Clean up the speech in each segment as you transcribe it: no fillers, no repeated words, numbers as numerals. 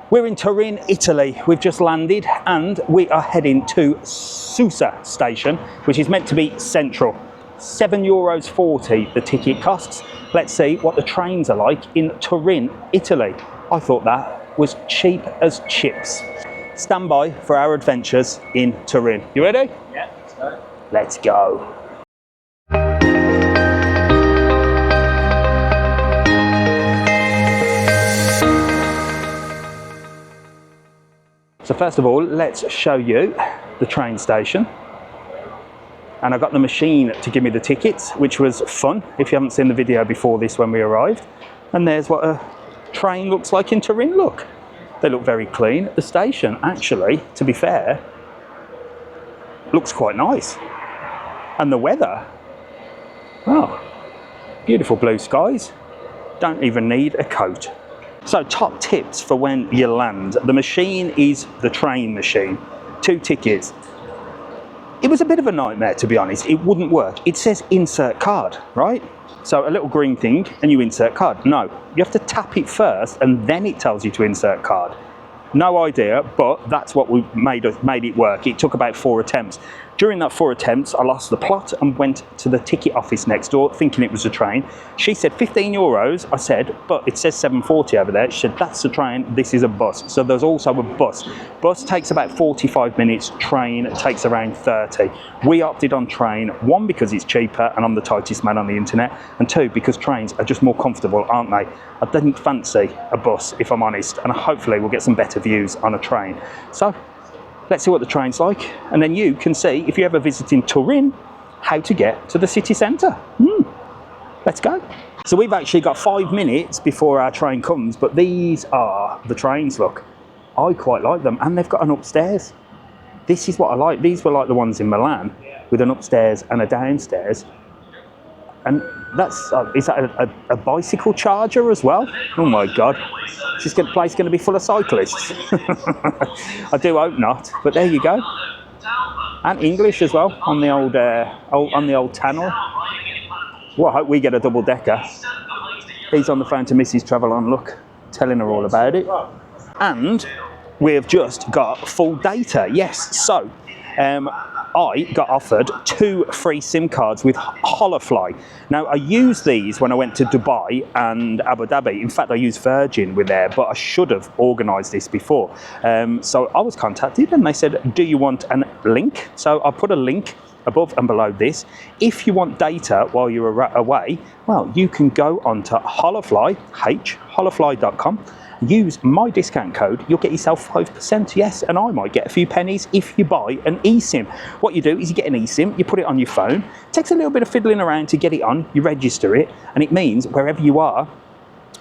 We're in Turin, Italy. We've just landed and we are heading to Susa Station, which is meant to be central. €7.40 the ticket costs. Let's see what the trains are like in Turin, Italy. I thought that was cheap as chips. Stand by for our adventures in Turin. You ready? Yeah, let's go. Let's go. So first of all, let's show you the train station. And I got the machine to give me the tickets, which was fun, if you haven't seen the video before this when we arrived. And there's what a train looks like in Turin, look. They look very clean. The station, actually, to be fair, looks quite nice. And the weather, oh, beautiful blue skies. Don't even need a coat. So top tips for when you land. The machine is the train machine. 2 tickets. It was a bit of a nightmare, to be honest. It wouldn't work. It says insert card, right? So a little green thing and you insert card. No, you have to tap it first and then it tells you to insert card. No idea, but that's what we made it work. It took about 4 attempts. During that 4 attempts, I lost the plot and went to the ticket office next door thinking it was a train. She said €15. I said, but it says €7.40 over there. She said, that's the train, this is a bus. So there's also a bus. Bus takes about 45 minutes, train takes around 30. We opted on train, 1, because it's cheaper and I'm the tightest man on the internet, and 2, because trains are just more comfortable, aren't they? I didn't fancy a bus, if I'm honest, and hopefully we'll get some better views on a train. So let's see what the train's like, and then you can see, if you're ever visiting Turin, how to get to the city centre. Let's go. So we've actually got 5 minutes before our train comes, but these are the trains, look. I quite like them, and they've got an upstairs. This is what I like. These were like the ones in Milan, with an upstairs and a downstairs. And that's, is that a bicycle charger as well? Oh my God. Is this place going to be full of cyclists? I do hope not, but there you go. And English as well on the old tunnel. Well, I hope we get a double decker. He's on the phone to Mrs TravelON, look, telling her all about it. And we've just got full data, yes. So, I got offered 2 free SIM cards with HOLAFLY. Now, I used these when I went to Dubai and Abu Dhabi. In fact, I used Virgin with there, but I should have organised this before. So I was contacted and they said, do you want a link? So I put a link above and below this. If you want data while you're away, well, you can go onto HOLAFLY, holafly.com. Use my discount code, you'll get yourself 5%, yes, and I might get a few pennies if you buy an eSIM. What you do is you get an eSIM, you put it on your phone, it takes a little bit of fiddling around to get it on, you register it, and it means wherever you are,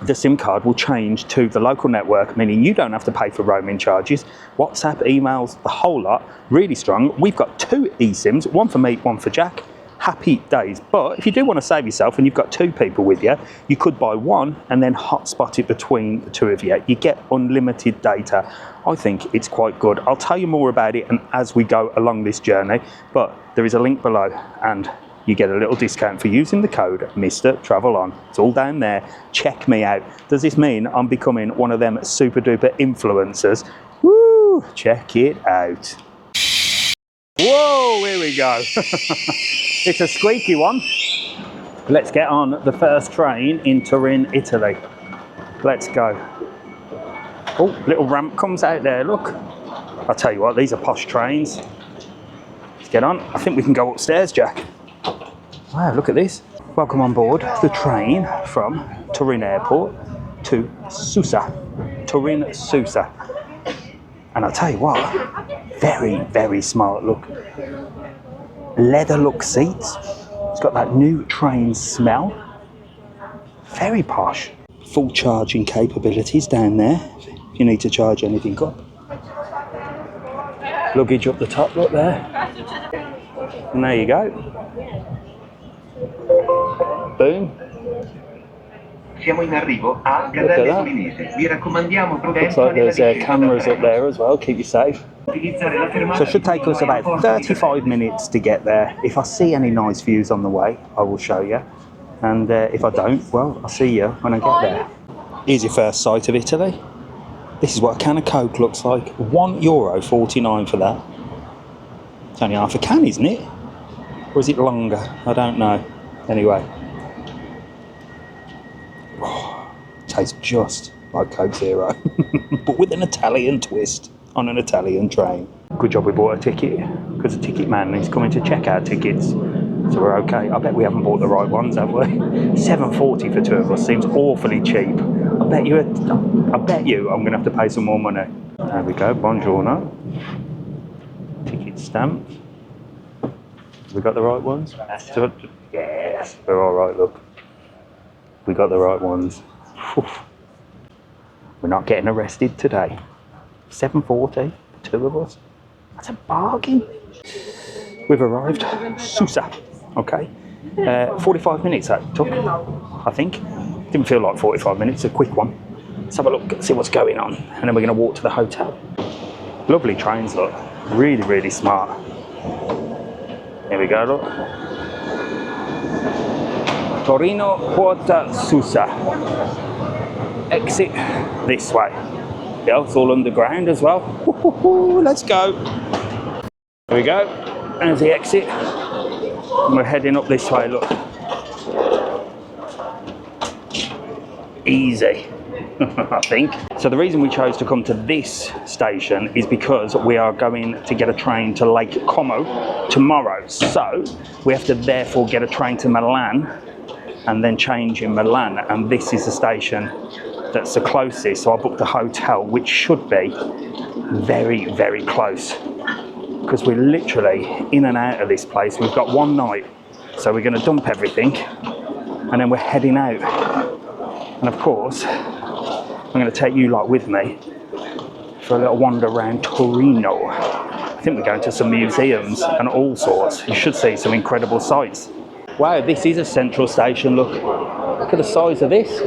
the SIM card will change to the local network, meaning you don't have to pay for roaming charges, WhatsApp, emails, the whole lot, really strong. We've got 2 eSIMs, one for me, one for Jack. Happy days. But if you do want to save yourself and you've got 2 people with you, you could buy 1 and then hotspot it between the 2 of you. You get unlimited data. I think it's quite good. I'll tell you more about it and as we go along this journey, but there is a link below and you get a little discount for using the code Mr TravelON. It's all down there. Check me out. Does this mean I'm becoming one of them super duper influencers? Woo! Check it out. Whoa, here we go. It's a squeaky one. Let's get on the first train in Turin, Italy. Let's go. Oh, little ramp comes out there, look. I'll tell you what, these are posh trains. Let's get on. I think we can go upstairs, Jack. Wow, look at this. Welcome on board the train from Turin Airport to Susa. Turin Susa. And I'll tell you what, very, very smart look. Leather look seats. It's got that new train smell. Very posh. Full charging capabilities down there. If you need to charge anything up. Luggage up the top, look there. And there you go. Boom. Siamo in arrivo a Caselle Aeroporto. Vi raccomandiamo looks like there's cameras up there as well, keep you safe. So it should take us about 35 minutes to get there. If I see any nice views on the way, I will show you. And if I don't, well, I'll see you when I get there. Here's your first sight of Italy. This is what a can of Coke looks like. €1.49 for that. It's only half a can, isn't it? Or is it longer? I don't know. Anyway. Oh, tastes just like Coke Zero. But with an Italian twist on an Italian train. Good job we bought a ticket, because the ticket man is coming to check our tickets. So we're okay. I bet we haven't bought the right ones, have we? $7.40 for two of us seems awfully cheap. I bet you I'm going to have to pay some more money. There we go, buongiorno. Ticket stamp. We got the right ones? Yes, we're all right, look. We got the right ones. We're not getting arrested today. $7.40 for two of us. That's a bargain. We've arrived. Susa. Okay. 45 minutes that took, I think. Didn't feel like 45 minutes, a quick one. Let's have a look, see what's going on, and then we're going to walk to the hotel. Lovely trains, look. Really, really smart. Here we go, look. Torino Porta Susa. Exit this way. Yeah, it's all underground as well. Let's go. Here we go. There's the exit. And we're heading up this way, look. Easy, I think. So the reason we chose to come to this station is because we are going to get a train to Lake Como tomorrow. So we have to therefore get a train to Milan and then change in Milan. And this is the station that's the closest. So I booked a hotel, which should be very, very close, because we're literally in and out of this place. We've got one night, so we're going to dump everything and then we're heading out. And of course, I'm going to take you lot with me for a little wander around Torino. I think we're going to some museums and all sorts. You should see some incredible sights. Wow, this is a central station, look. Look at the size of this.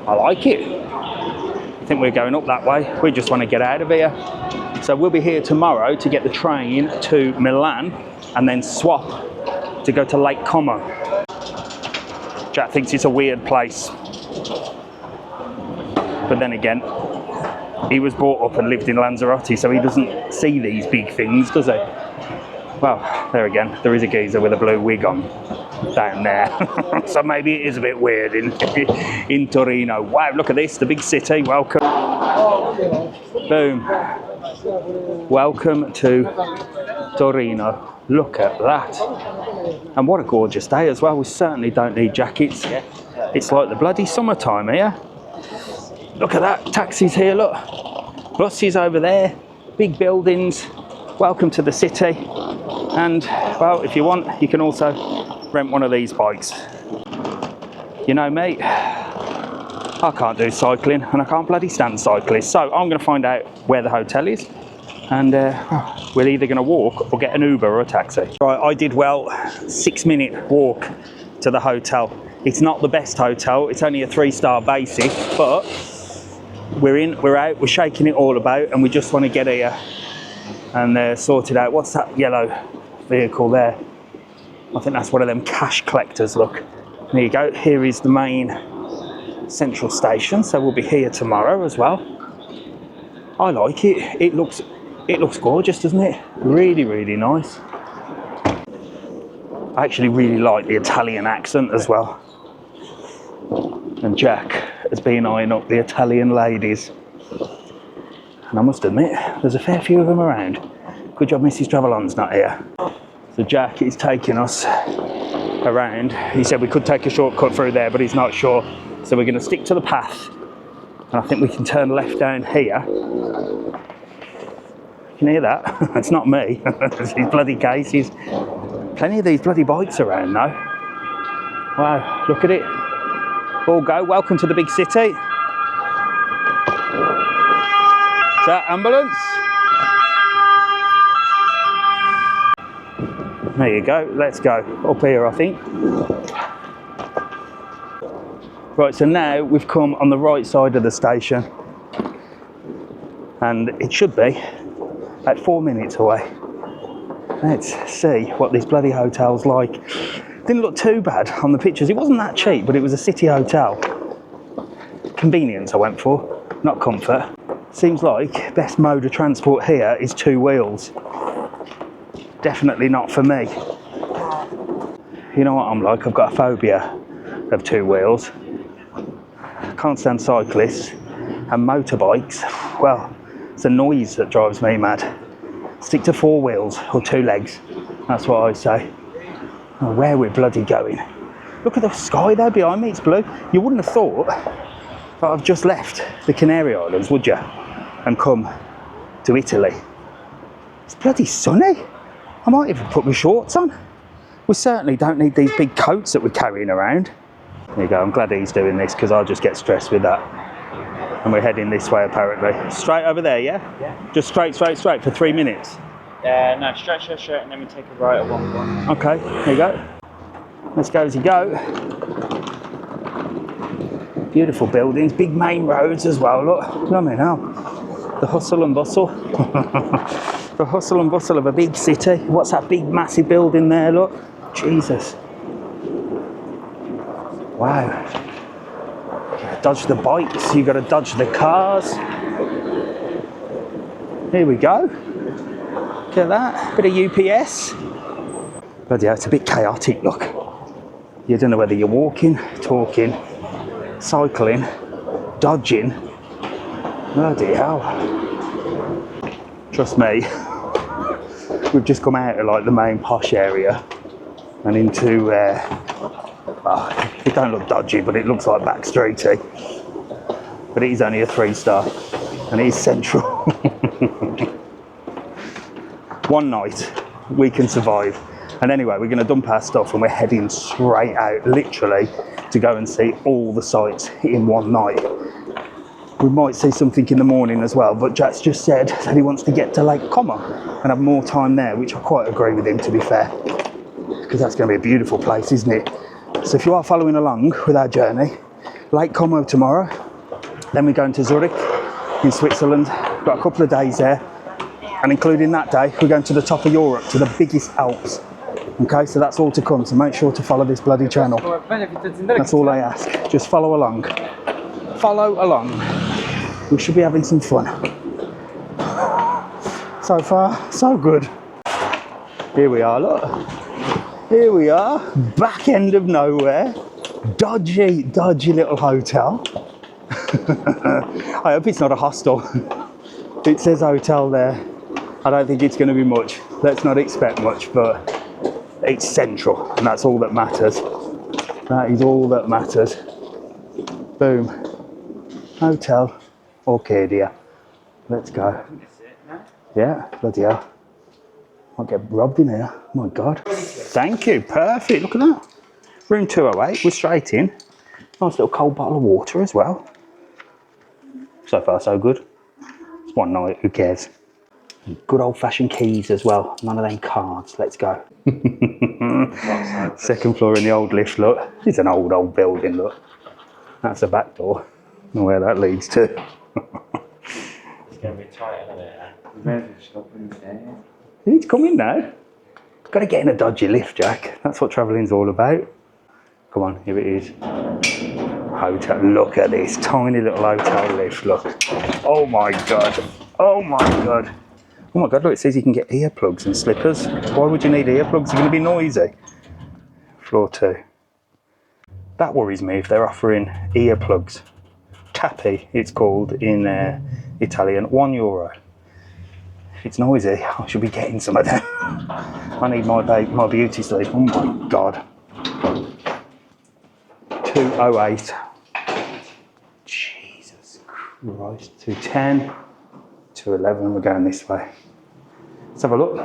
I like it. I think we're going up that way. We just want to get out of here. So we'll be here tomorrow to get the train to Milan and then swap to go to Lake Como. Jack thinks it's a weird place. But then again, he was brought up and lived in Lanzarote, so he doesn't see these big things, does he? Well, there again, there is a geezer with a blue wig on down there. So maybe it is a bit weird in Torino. Wow, look at this, the big city. Welcome. Boom. Welcome to Torino. Look at that. And what a gorgeous day as well. We certainly don't need jackets. It's like the bloody summertime here. Look at that, taxis here, look. Buses over there, big buildings. Welcome to the city. And, well, if you want, you can also rent one of these bikes. You know me, I can't do cycling and I can't bloody stand cyclists. So I'm going to find out where the hotel is. And we're either going to walk or get an Uber or a taxi. Right, I did well. 6-minute walk to the hotel. It's not the best hotel. It's only a 3-star basic, but we're in, we're out, we're shaking it all about, and we just want to get here and sort it out. What's that yellow vehicle there? I think that's one of them cash collectors, look. There you go. Here is the main central station, so we'll be here tomorrow as well. I like it. It looks gorgeous, doesn't it? Really, really nice. I actually really like the Italian accent as well. And Jack has been eyeing up the Italian ladies. And I must admit, there's a fair few of them around. Good job Mrs TravelON's not here. So Jack is taking us around. He said we could take a shortcut through there, but he's not sure. So we're going to stick to the path. And I think we can turn left down here. You can hear that? It's not me. It's these bloody cases. Plenty of these bloody bikes around though. Wow, look at it. All go. Welcome to the big city. Is that ambulance? There you go. Let's go. Up here, I think. Right, so now we've come on the right side of the station. And it should be about 4 minutes away. Let's see what this bloody hotel's like. Didn't look too bad on the pictures. It wasn't that cheap, but it was a city hotel. Convenience I went for. not comfort. Seems like best mode of transport here is 2 wheels. Definitely not for me. You know what I'm like, I've got a phobia of 2 wheels. Can't stand cyclists and motorbikes. Well, it's the noise that drives me mad. Stick to 4 wheels or 2 legs. That's what I say. Oh, where we're bloody going. Look at the sky there behind me, it's blue. You wouldn't have thought that I've just left the Canary Islands, would you? And come to Italy. It's bloody sunny. I might even put my shorts on. We certainly don't need these big coats that we're carrying around. There you go, I'm glad he's doing this because I'll just get stressed with that. And we're heading this way apparently. Straight over there, yeah? Yeah. Just straight for 3 minutes? No, straight, and then we take a right at one point. Okay, there you go. Let's go as you go. Beautiful buildings, big main roads as well, look. Blimey hell. The hustle and bustle. The hustle and bustle of a big city. What's that big massive building there, look? Jesus. Wow. Dodge the bikes, you got to dodge the cars. Here we go. Look at that, bit of UPS. Bloody hell, it's a bit chaotic, look. You don't know whether you're walking, talking, cycling, dodging. Bloody hell. Trust me, we've just come out of like the main posh area and into, it don't look dodgy, but it looks like back streety. But it is only a 3-star and it is central. One night we can survive. And anyway, we're going to dump our stuff and we're heading straight out, literally, to go and see all the sites in one night. We might see something in the morning as well, but Jack's just said that he wants to get to Lake Como and have more time there, which I quite agree with him, to be fair, because that's going to be a beautiful place, isn't it? So if you are following along with our journey, Lake Como tomorrow, then we're going to Zurich in Switzerland. Got a couple of days there, and including that day, we're going to the top of Europe, to the biggest Alps. Okay, so that's all to come, so make sure to follow this bloody channel. That's all I ask, just follow along. Follow along. We should be having some fun. So far, so good. Here we are, look. Here we are, back end of nowhere. Dodgy little hotel. I hope it's not a hostel. It says hotel there. I don't think it's going to be much. Let's not expect much, but it's central, and that's all that matters. That is all that matters. Boom. Hotel Orcadia. Let's go. Yeah, bloody hell. Might get robbed in here. Oh my God. Thank you. Perfect. Look at that. Room 208. We're straight in. Nice little cold bottle of water as well. So far, so good. It's one night. Who cares? Good old-fashioned keys as well. None of them cards. Let's go. Second floor in the old lift, look. It's an old building, look. That's the back door. I don't know where that leads to. It's going to be tight over there. He's coming now. Got to get in a dodgy lift, Jack. That's what travelling's all about. Come on, here it is. Hotel. Look at this tiny little hotel lift, look. Oh my God. Oh my God. Oh my God, look, it says you can get earplugs and slippers. Why would you need earplugs? They're going to be noisy. Floor 2. That worries me if they're offering earplugs. Tappi, it's called in Italian, €1. If it's noisy, I should be getting some of them. I need my beauty sleep. Oh my God. 208. Jesus Christ. 210. 211. We're going this way. Let's have a look.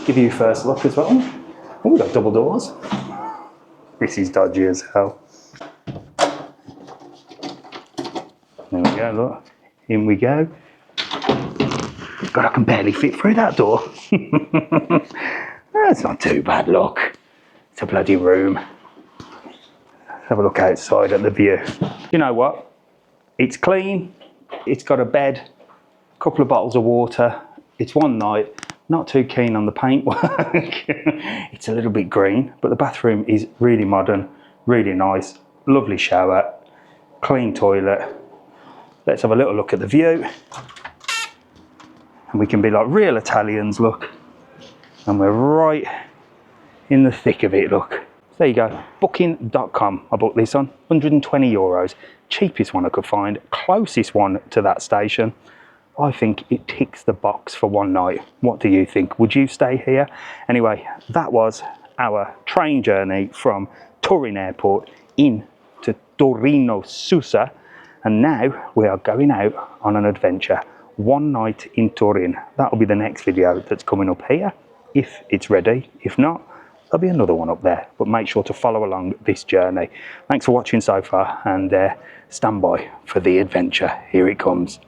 Give you first look as well. Oh, we've got double doors. This is dodgy as hell. There we go, look. In we go. God, I can barely fit through that door. That's not too bad, look. It's a bloody room. Let's have a look outside at the view. You know what? It's clean. It's got a bed, a couple of bottles of water. It's one night. Not too keen on the paintwork. It's a little bit green, but the bathroom is really modern, really nice. Lovely shower, clean toilet. Let's have a little look at the view. And we can be like real Italians, look. And we're right in the thick of it, look. So there you go, booking.com. I booked this on, 120 euros. Cheapest one I could find, closest one to that station. I think it ticks the box for one night. What do you think? Would you stay here? Anyway, that was our train journey from Turin Airport in to Torino Susa. And now we are going out on an adventure. One night in Turin. That'll be the next video that's coming up here, if it's ready. If not, there'll be another one up there. But make sure to follow along this journey. Thanks for watching so far, and stand by for the adventure. Here it comes.